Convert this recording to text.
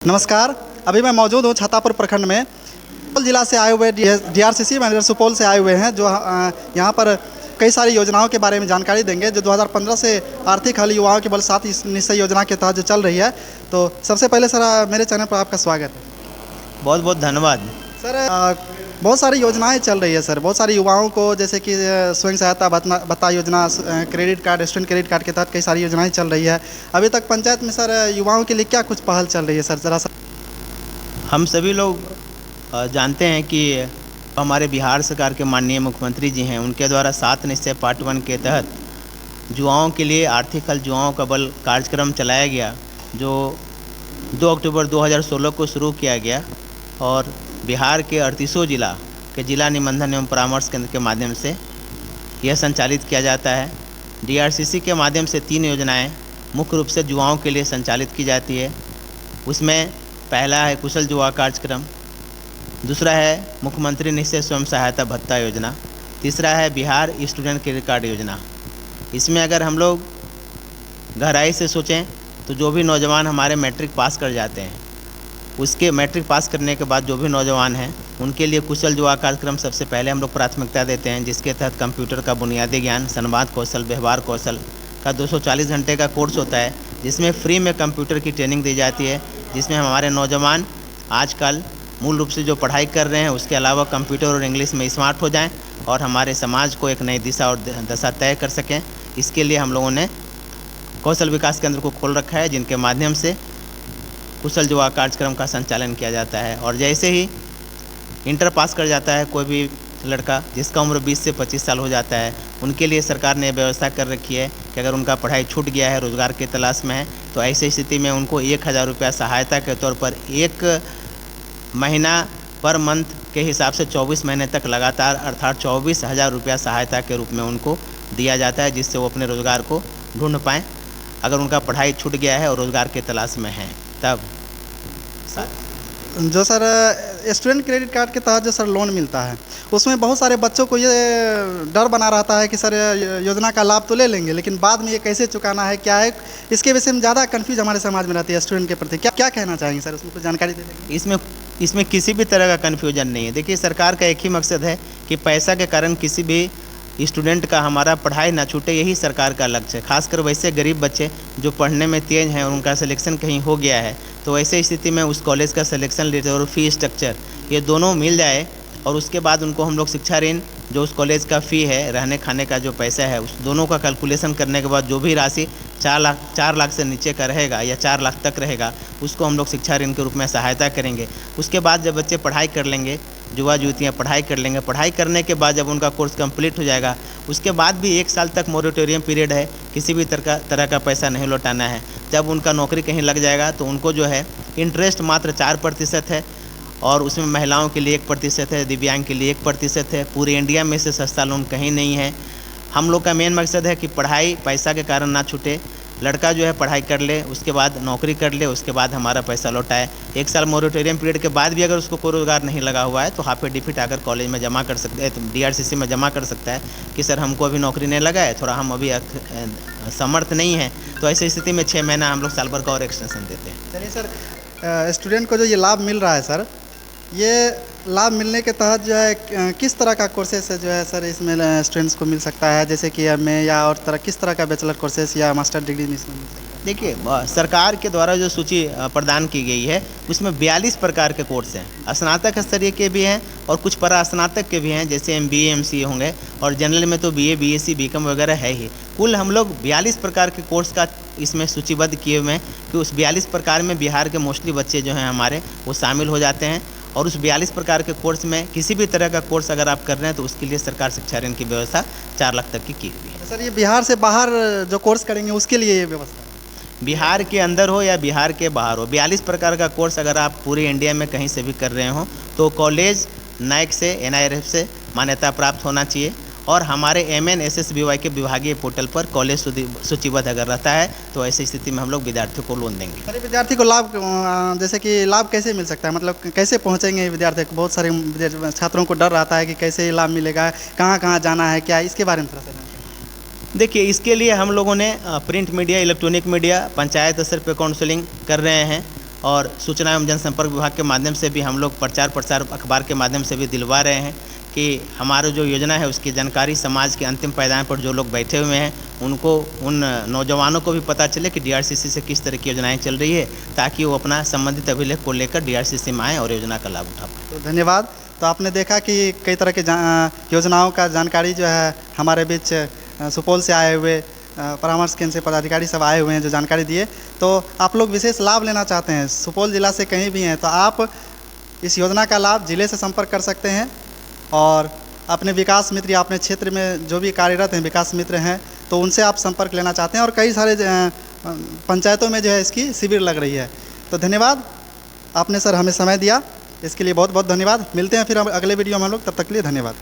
नमस्कार। अभी मैं मौजूद हूँ छातापुर प्रखंड में। सुपौल जिला से आए हुए डीआरसीसी मैनेजर सुपौल से आए हुए हैं, जो यहाँ पर कई सारी योजनाओं के बारे में जानकारी देंगे जो 2015 से आर्थिक हल युवाओं के बल साथ इस निश्चय योजना के तहत जो चल रही है। तो सबसे पहले सर, मेरे चैनल पर आपका स्वागत है। बहुत बहुत धन्यवाद सर, बहुत सारी योजनाएं चल रही है सर, बहुत सारे युवाओं को, जैसे कि स्वयं सहायता भत्ता योजना, credit card, student credit card के तहत कई सारी योजनाएं चल रही है। अभी तक पंचायत में सर युवाओं के लिए क्या कुछ पहल चल रही है सर, ज़रा सा। हम सभी लोग जानते हैं कि हमारे बिहार सरकार के माननीय मुख्यमंत्री जी हैं, उनके द्वारा 7 निश्चय पार्ट 1 के तहत युवाओं के लिए आर्थिक हल युवाओं का बल कार्यक्रम चलाया गया, जो 2 अक्टूबर 2016 को शुरू किया गया और बिहार के 38 जिला के जिला निबंधन एवं परामर्श केंद्र के माध्यम से यह संचालित किया जाता है। डीआरसीसी के माध्यम से 3 योजनाएं मुख्य रूप से युवाओं के लिए संचालित की जाती है। उसमें पहला है कुशल युवा कार्यक्रम, दूसरा है मुख्यमंत्री निश्चय स्वयं सहायता भत्ता योजना, तीसरा है बिहार स्टूडेंट क्रेडिट कार्ड योजना। इसमें अगर हम लोग गहराई से सोचें तो जो भी नौजवान हमारे मैट्रिक पास कर जाते हैं, उसके मैट्रिक पास करने के बाद जो भी नौजवान हैं उनके लिए कुशल युवा कार्यक्रम सबसे पहले हम लोग प्राथमिकता देते हैं, जिसके तहत कंप्यूटर का बुनियादी ज्ञान, संवाद कौशल, व्यवहार कौशल का 240 घंटे का कोर्स होता है, जिसमें फ्री में कंप्यूटर की ट्रेनिंग दी जाती है, जिसमें हमारे नौजवान आजकल मूल रूप से जो पढ़ाई कर रहे हैं उसके अलावा कंप्यूटर और इंग्लिश में स्मार्ट हो जाएं और हमारे समाज को एक नई दिशा और दशा तय कर सकें। इसके लिए हम लोगों ने कौशल विकास केंद्र को खोल रखा है, जिनके माध्यम से कुशल युवा कार्यक्रम का संचालन किया जाता है। और जैसे ही इंटर पास कर जाता है कोई भी लड़का जिसका उम्र 20 से 25 साल हो जाता है, उनके लिए सरकार ने व्यवस्था कर रखी है कि अगर उनका पढ़ाई छूट गया है, रोज़गार की तलाश में है, तो ऐसी स्थिति में उनको 1000 रुपया सहायता के तौर पर 1 महीना पर मंथ के हिसाब से 24 महीने तक लगातार, अर्थात 24,000 रुपया सहायता के रूप में उनको दिया जाता है, जिससे वो अपने रोज़गार को ढूंढ पाएँ अगर उनका पढ़ाई छूट गया है और रोज़गार की तलाश में है तब। जो सर स्टूडेंट क्रेडिट कार्ड के तहत जो सर लोन मिलता है, उसमें बहुत सारे बच्चों को ये डर बना रहता है कि सर योजना का लाभ तो ले लेंगे, लेकिन बाद में ये कैसे चुकाना है, क्या है, इसके विषय में ज़्यादा कंफ्यूज हमारे समाज में रहती है स्टूडेंट के प्रति। क्या क्या कहना चाहेंगे सर, उसमें कुछ जानकारी दे देंगे? इसमें किसी भी तरह का कन्फ्यूजन नहीं है। देखिए, सरकार का एक ही मकसद है कि पैसा के कारण किसी भी स्टूडेंट का हमारा पढ़ाई ना छूटे, यही सरकार का लक्ष्य है। खासकर वैसे गरीब बच्चे जो पढ़ने में तेज हैं और उनका सिलेक्शन कहीं हो गया है, तो ऐसे स्थिति में उस कॉलेज का सिलेक्शन लेटर और फी स्ट्रक्चर ये दोनों मिल जाए और उसके बाद उनको हम लोग शिक्षा ऋण, जो उस कॉलेज का फ़ी है, रहने खाने का जो पैसा है, उस दोनों का कैलकुलेशन करने के बाद जो भी राशि 4 लाख से नीचे का रहेगा या 4 लाख तक रहेगा, उसको हम लोग शिक्षा ऋण के रूप में सहायता करेंगे। उसके बाद जब बच्चे पढ़ाई कर लेंगे, युवा युवतियाँ पढ़ाई कर लेंगे, पढ़ाई करने के बाद जब उनका कोर्स कंप्लीट हो जाएगा, उसके बाद भी 1 साल तक मोरेटोरियम पीरियड है, किसी भी तरह का पैसा नहीं लौटाना है। जब उनका नौकरी कहीं लग जाएगा तो उनको जो है इंटरेस्ट मात्र 4% है और उसमें महिलाओं के लिए 1% है, दिव्यांग के लिए 1% है। पूरे इंडिया में से सस्ता लोन कहीं नहीं है। हम लोग का मेन मकसद है कि पढ़ाई पैसा के कारण ना छूटे, लड़का जो है पढ़ाई कर ले, उसके बाद नौकरी कर ले, उसके बाद हमारा पैसा लौटाए। 1 साल मोरेटोरियम पीरियड के बाद भी अगर उसको कोई रोज़गार नहीं लगा हुआ है तो हाफ डिफिट आकर कॉलेज में जमा कर सकते हैं, तो डीआरसीसी में जमा कर सकता है कि सर हमको अभी नौकरी नहीं लगा है, थोड़ा हम अभी समर्थ नहीं हैं, तो ऐसी स्थिति में 6 महीना हम लोग साल भर का और एक्सटेंशन देते हैं। चलिए सर, स्टूडेंट को जो ये लाभ मिल रहा है सर, ये लाभ मिलने के तहत जो है किस तरह का कोर्सेस जो है सर इसमें स्टूडेंट्स को मिल सकता है, जैसे कि एमए या और तरह किस तरह का बैचलर कोर्सेस या मास्टर डिग्री में इसमें मिल सकता है? देखिए, सरकार के द्वारा जो सूची प्रदान की गई है उसमें 42 प्रकार के कोर्स हैं। स्नातक स्तरीय के भी हैं और कुछ परास्नातक के भी हैं, जैसे MBA MCA होंगे, और जनरल में तो BA BSc BCom वगैरह है ही। कुल हम लोग 42 प्रकार के कोर्स का इसमें सूचीबद्ध किए हुए हैं कि उस 42 प्रकार में बिहार के मोस्टली बच्चे जो हैं हमारे वो शामिल हो जाते हैं। और उस 42 प्रकार के कोर्स में किसी भी तरह का कोर्स अगर आप कर रहे हैं तो उसके लिए सरकार शिक्षा ऋण की व्यवस्था 4 लाख तक की हुई है। सर, ये बिहार से बाहर जो कोर्स करेंगे उसके लिए ये व्यवस्था, बिहार के अंदर हो या बिहार के बाहर हो, 42 प्रकार का कोर्स अगर आप पूरे इंडिया में कहीं से भी कर रहे हो तो कॉलेज नाइक से NIRF से मान्यता प्राप्त होना चाहिए और हमारे MNSSBY के विभागीय पोर्टल पर कॉलेज सूचीबद्ध अगर रहता है तो ऐसी स्थिति में हम लोग विद्यार्थियों को लोन देंगे। सर, विद्यार्थी को लाभ, जैसे कि लाभ कैसे मिल सकता है, मतलब कैसे पहुंचेंगे विद्यार्थी को? बहुत सारे छात्रों को डर रहता है कि कैसे ये लाभ मिलेगा, कहाँ कहाँ जाना है, क्या इसके बारे में थोड़ा सा? देखिए, इसके लिए हम लोगों ने print media, electronic media, panchayat स्तर पर काउंसलिंग कर रहे हैं और सूचना एवं जनसंपर्क विभाग के माध्यम से भी हम लोग प्रचार प्रसार अखबार के माध्यम से भी दिलवा रहे हैं कि हमारा जो योजना है उसकी जानकारी समाज के अंतिम पायदान पर जो लोग बैठे हुए हैं उनको, उन नौजवानों को भी पता चले कि डीआरसीसी से किस तरह की योजनाएं चल रही है, ताकि वो अपना संबंधित अभिलेख को लेकर डीआरसीसी में आएँ और योजना का लाभ उठा पाएँ। तो धन्यवाद। तो आपने देखा कि कई तरह की योजनाओं का जानकारी जो है हमारे बीच सुपौल से आए हुए परामर्श केंद्र से पदाधिकारी सब आए हुए हैं जो जानकारी दिए। तो आप लोग विशेष लाभ लेना चाहते हैं, सुपौल जिला से कहीं भी हैं, तो आप इस योजना का लाभ जिले से संपर्क कर सकते हैं और अपने विकास मित्र या अपने क्षेत्र में जो भी कार्यरत हैं विकास मित्र हैं तो उनसे आप संपर्क लेना चाहते हैं। और कई सारे पंचायतों में जो है इसकी शिविर लग रही है। तो धन्यवाद, आपने सर हमें समय दिया, इसके लिए बहुत बहुत धन्यवाद। मिलते हैं फिर अगले वीडियो में हम लोग, तब तक के लिए धन्यवाद।